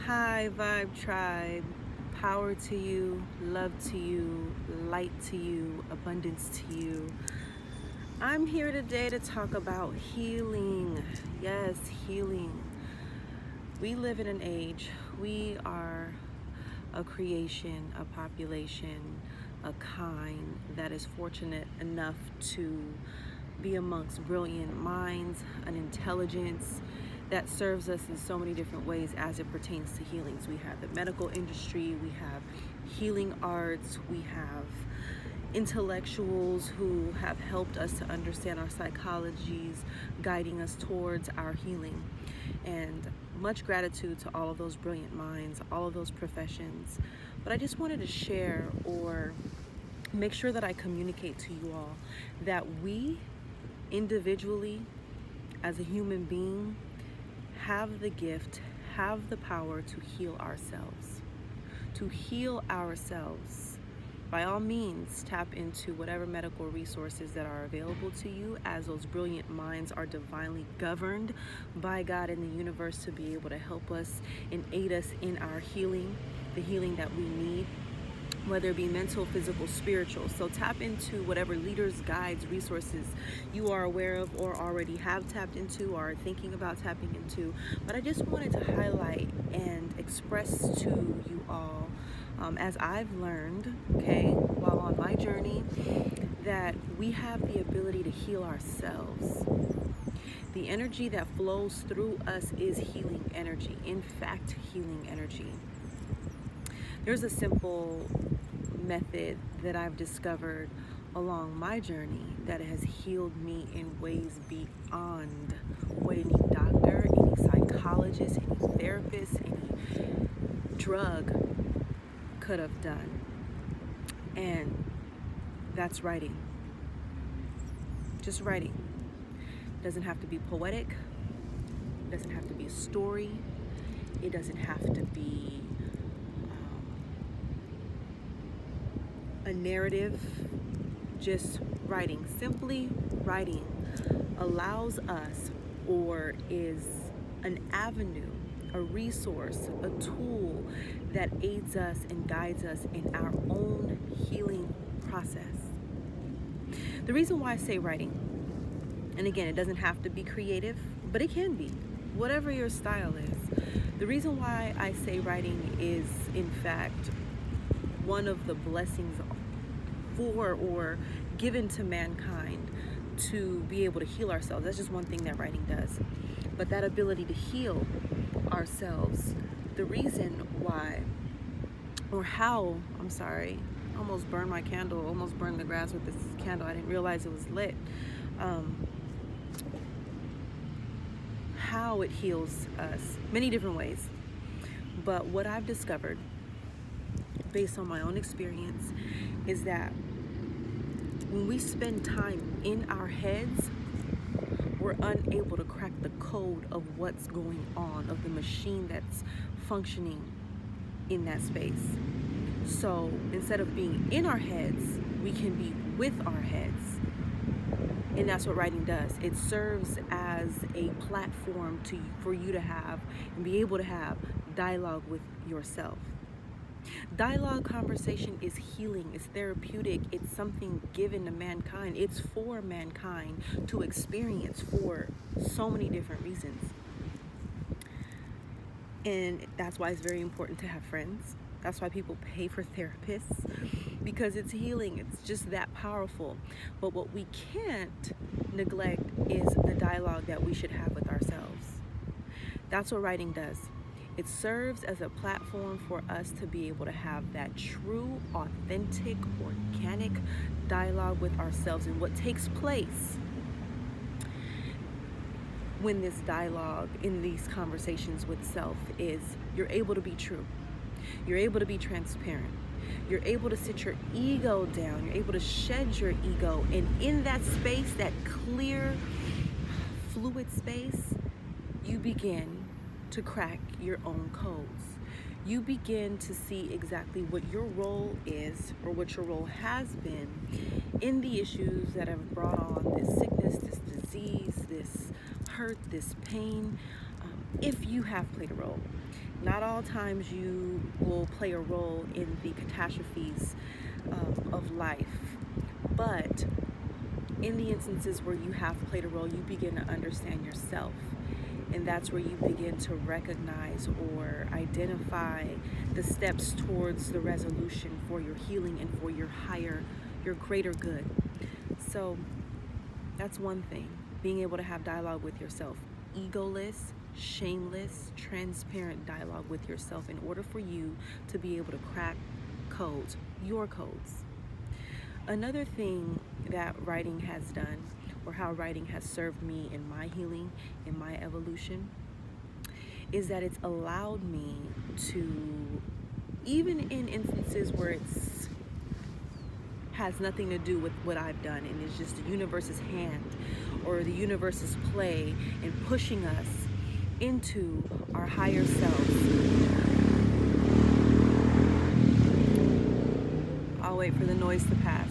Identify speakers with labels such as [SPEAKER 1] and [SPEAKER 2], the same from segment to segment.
[SPEAKER 1] Hi, Vibe Tribe. Power to you, love to you, light to you, abundance to you. I'm here today to talk about healing. Yes, healing. We live in an age, we are a creation, a population, a kind that is fortunate enough to be amongst brilliant minds, an intelligence that serves us in so many different ways as it pertains to healings. We have the medical industry, we have healing arts, we have intellectuals who have helped us to understand our psychologies, guiding us towards our healing. And much gratitude to all of those brilliant minds, all of those professions. But I just wanted to share or make sure that I communicate to you all that we individually, as a human being, have the gift, have the power to heal ourselves. To heal ourselves. By all means, tap into whatever medical resources that are available to you, as those brilliant minds are divinely governed by God in the universe to be able to help us and aid us in our healing, the healing that we need, whether it be mental, physical, spiritual. So tap into whatever leaders, guides, resources you are aware of or already have tapped into or are thinking about tapping into. But I just wanted to highlight and express to you all, as I've learned, okay, while on my journey, that we have the ability to heal ourselves. The energy that flows through us is healing energy. In fact, healing energy. There's a simple method that I've discovered along my journey that has healed me in ways beyond what any doctor, any psychologist, any therapist, any drug could have done. And that's writing. Just writing. It doesn't have to be poetic. It doesn't have to be a story. It doesn't have to be a narrative. Just writing. Simply writing allows us, or is an avenue, a resource, a tool that aids us and guides us in our own healing process. The reason why I say writing, and again, it doesn't have to be creative, but it can be, whatever your style is. The reason why I say writing is, in fact, one of the blessings for or given to mankind to be able to heal ourselves. That's just one thing that writing does. But that ability to heal ourselves, the reason why, or how, I'm sorry, almost burned my candle, almost burned the grass with this candle. I didn't realize it was lit. How it heals us, many different ways. But what I've discovered, based on my own experience, is that when we spend time in our heads, we're unable to crack the code of what's going on, of the machine that's functioning in that space. So instead of being in our heads, we can be with our heads. And that's what writing does. It serves as a platform for you to have and be able to have dialogue with yourself. Dialogue, conversation is healing, it's therapeutic, it's something given to mankind. It's for mankind to experience for so many different reasons. And that's why it's very important to have friends. That's why people pay for therapists, because it's healing. It's just that powerful. But what we can't neglect is the dialogue that we should have with ourselves. That's what writing does. It serves as a platform for us to be able to have that true, authentic, organic dialogue with ourselves. And what takes place when this dialogue, in these conversations with self, is you're able to be true. You're able to be transparent. You're able to sit your ego down. You're able to shed your ego. And in that space, that clear, fluid space, you begin to crack your own codes. You begin to see exactly what your role is, or what your role has been in the issues that have brought on this sickness, this disease, this hurt, this pain, if you have played a role. Not all times you will play a role in the catastrophes of life, but in the instances where you have played a role, you begin to understand yourself. And that's where you begin to recognize or identify the steps towards the resolution for your healing and for your greater good. So that's one thing, being able to have dialogue with yourself, egoless, shameless, transparent dialogue with yourself in order for you to be able to crack codes, your codes. Another thing that writing has done, or how writing has served me in my healing, in my evolution, is that it's allowed me to, even in instances where it's has nothing to do with what I've done and it's just the universe's hand or the universe's play in pushing us into our higher selves. I'll wait for the noise to pass.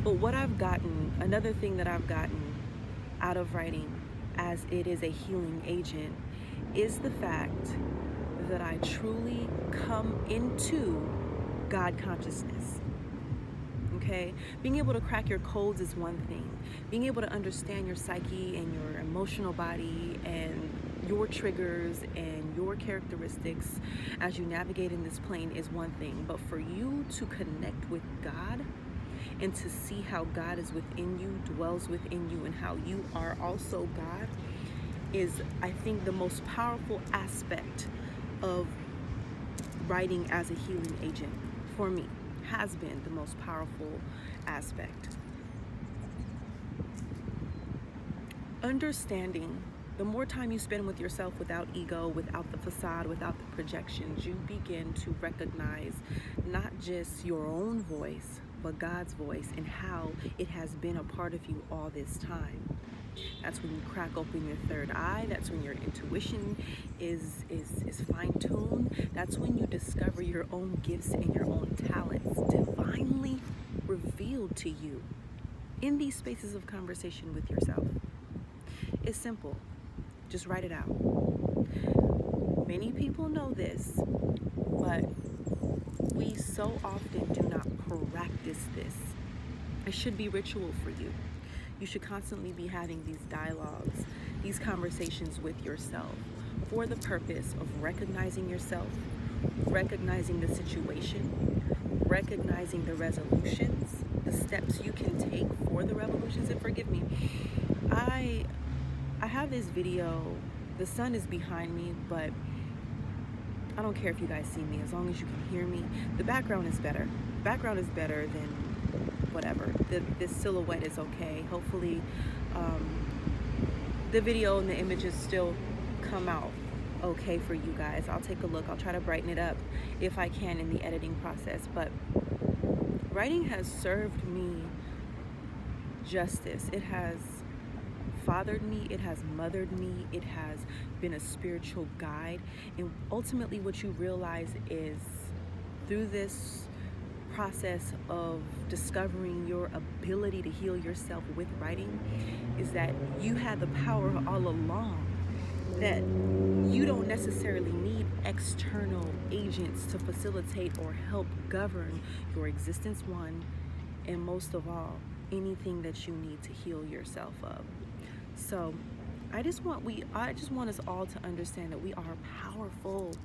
[SPEAKER 1] But what I've gotten, another thing that I've gotten out of writing as it is a healing agent, is the fact that I truly come into God consciousness. Okay? Being able to crack your codes is one thing. Being able to understand your psyche and your emotional body and your triggers and your characteristics as you navigate in this plane is one thing. But for you to connect with God and to see how God is within you, dwells within you, and how you are also God is, I think, the most powerful aspect of writing as a healing agent for me. Has been the most powerful aspect. Understanding, the more time you spend with yourself without ego, without the facade, without the projections, you begin to recognize not just your own voice, but God's voice and how it has been a part of you all this time. That's when you crack open your third eye. That's when your intuition is fine-tuned. That's when you discover your own gifts and your own talents divinely revealed to you in these spaces of conversation with yourself. It's simple. Just write it out. Many people know this, but we so often do not practice this. It should be ritual for you. You should constantly be having these dialogues, these conversations with yourself for the purpose of recognizing yourself, recognizing the situation, recognizing the resolutions, the steps you can take for the revolutions. And forgive me, I have this video, the sun is behind me, but I don't care if you guys see me as long as you can hear me. The background is better. The background is better than whatever. This silhouette is okay. Hopefully the video and the images still come out okay for you guys. I'll take a look. I'll try to brighten it up if I can in the editing process. But writing has served me justice. It has fathered me, it has mothered me, it has been a spiritual guide. And ultimately what you realize is through this process of discovering your ability to heal yourself with writing is that you had the power all along, that you don't necessarily need external agents to facilitate or help govern your existence, one, and most of all, anything that you need to heal yourself of. So I just want us all to understand that we are powerful.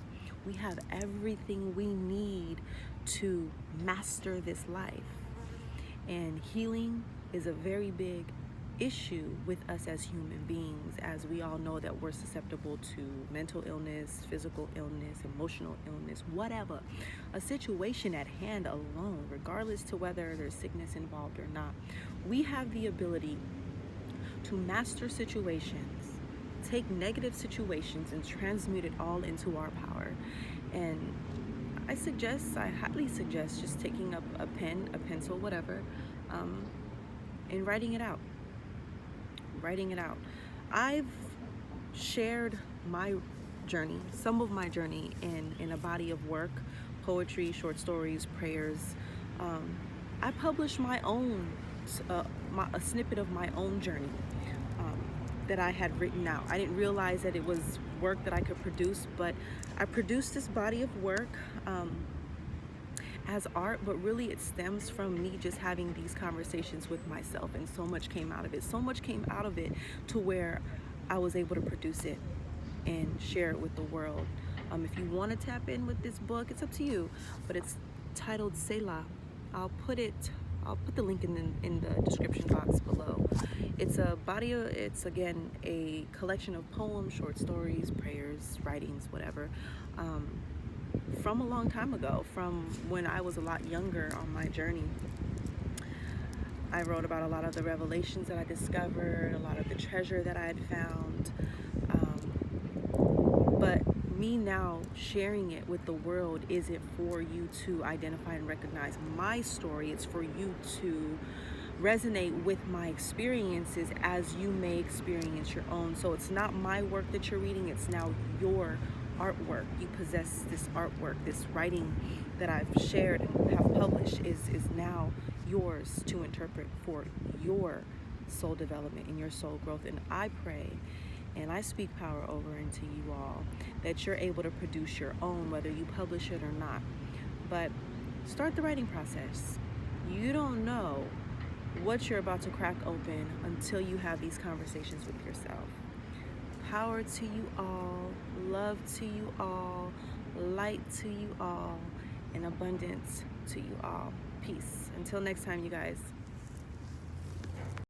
[SPEAKER 1] We have everything we need to master this life. And healing is a very big issue with us as human beings, as we all know that we're susceptible to mental illness, physical illness, emotional illness, whatever. A situation at hand alone, regardless to whether there's sickness involved or not, we have the ability to master situations, take negative situations and transmute it all into our power. And I highly suggest just taking up a pen, a pencil, whatever, and writing it out. I've shared my journey, some of my journey in a body of work, poetry, short stories, prayers. I published my own, a snippet of my own journey that I had written out. I didn't realize that it was work that I could produce, but I produced this body of work as art, but really it stems from me just having these conversations with myself, and so much came out of it. So much came out of it to where I was able to produce it and share it with the world. If you want to tap in with this book, it's up to you, but it's titled Selah. I'll put the link in the description box below. It's it's again a collection of poems, short stories, prayers, writings, whatever, from a long time ago, from when I was a lot younger on my journey. I wrote about a lot of the revelations that I discovered, a lot of the treasure that I had found, but me now sharing it with the world isn't for you to identify and recognize my story. It's for you to resonate with my experiences as you may experience your own. So it's not my work that you're reading, it's now your artwork. You possess this artwork. This writing that I've shared and have published is now yours to interpret for your soul development and your soul growth. And I pray and I speak power over into you all that you're able to produce your own, whether you publish it or not. But start the writing process. You don't know what you're about to crack open until you have these conversations with yourself. Power to you all, love to you all, light to you all, and abundance to you all. Peace. Until next time, you guys.